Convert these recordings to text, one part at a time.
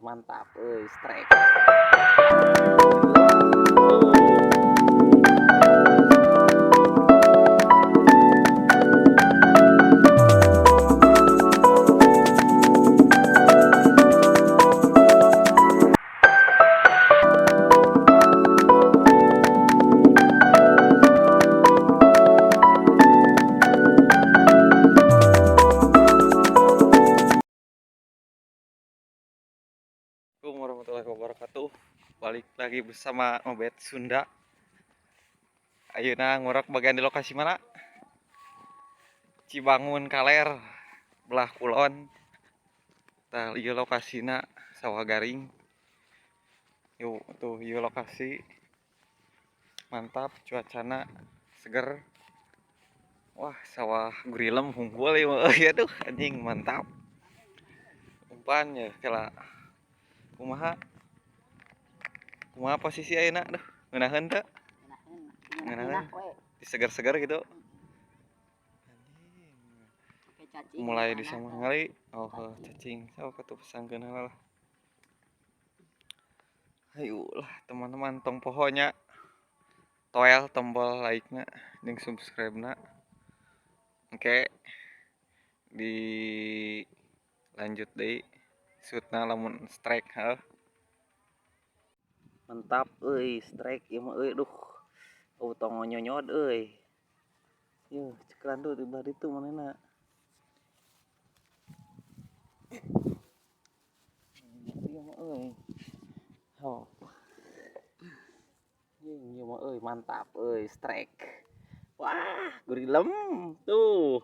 mantap strike. Assalamualaikum warahmatullahi wabarakatuh. Balik lagi bersama Obet Sunda. Ayeuna ngorok bagian di lokasi mana? Cibangun Kaler, belah kulon. Tah ieu lokasina sawah garing. Yuk tuh ieu lokasi. Mantap cuacana seger. Wah, sawah gurilem hunggul ieu mah. Aduh anjing mantap. Umpan ya kela kumaha posisi ayeuna duh ngeunaheun teu ngeunaheun disegar-segar gitu mulai di sama kali cacing sok atuh pesangkeun heula lah. Hayu lah teman-teman tong pohonya toel tombol like-na jeung subscribe-na. Oke di lanjut deui shootna lamun strike heuh. Mantap strike ieu mah duh. Tong nyonyot Yuh, cekelan tuh di bari tuh manehna. Ieu mah Oh. Ieu mah mantap strike. Wah, gurilem tuh.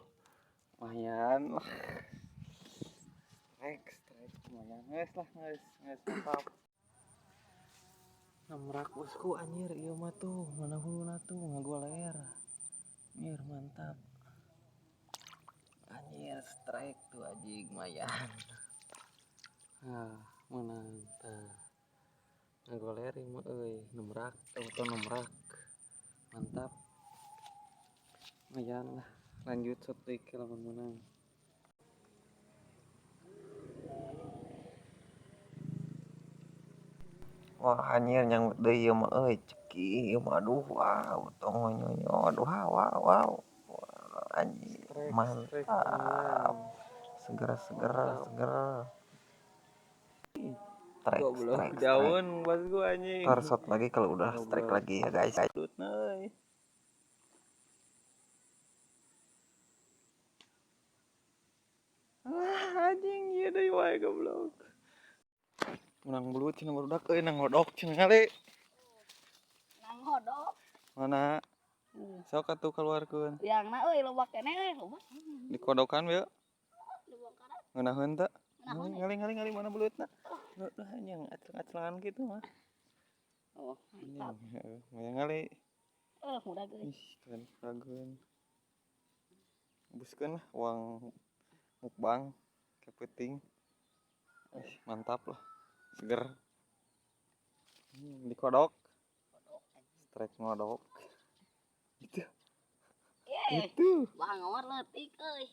Lumayan lah. Strike lumayan. Geus mantap. Namrak bosku anjir ieu mah tuh, mana huluna tuh ngagoler. Anjir mantap. Anjir strike tuh anjing lumayan. Menang tah. Ngagoler ieu mah nemrak, auto nemrak. Mantap. Lumayan lah. Lanjut shot deui lamun menang. Wah anjir nyangkut deui ieu mah ceki ieu mah aduh wow tong nyonyot wow anjir mantap seger strike daun pas gua anjing tar shot lagi kalau udah strike lagi ya guys. Anjing ieu deui wae goblok. Menang belut cenah barudak nang ngodok cenah kali. Nang ngodok. Mana? Sok atuh keluarkeun. Liangna lobak keneh lobak. Dikodokan we. Dibongkaran. Ngeunaheun teu? Ngali mana belutna? Udah anjing acel-acelan kitu mah. Oh, mantap. Moyang ngali. Mudah geus. Keren rageun. Buskeun lah uang mukbang kepiting. Mantap lah. Seger. Dikodok. Strike ngodok. Itu. Itu. Bang ngawar leutik euy.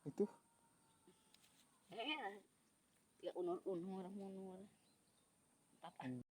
Itu. Tiga unur-unur. Mantap.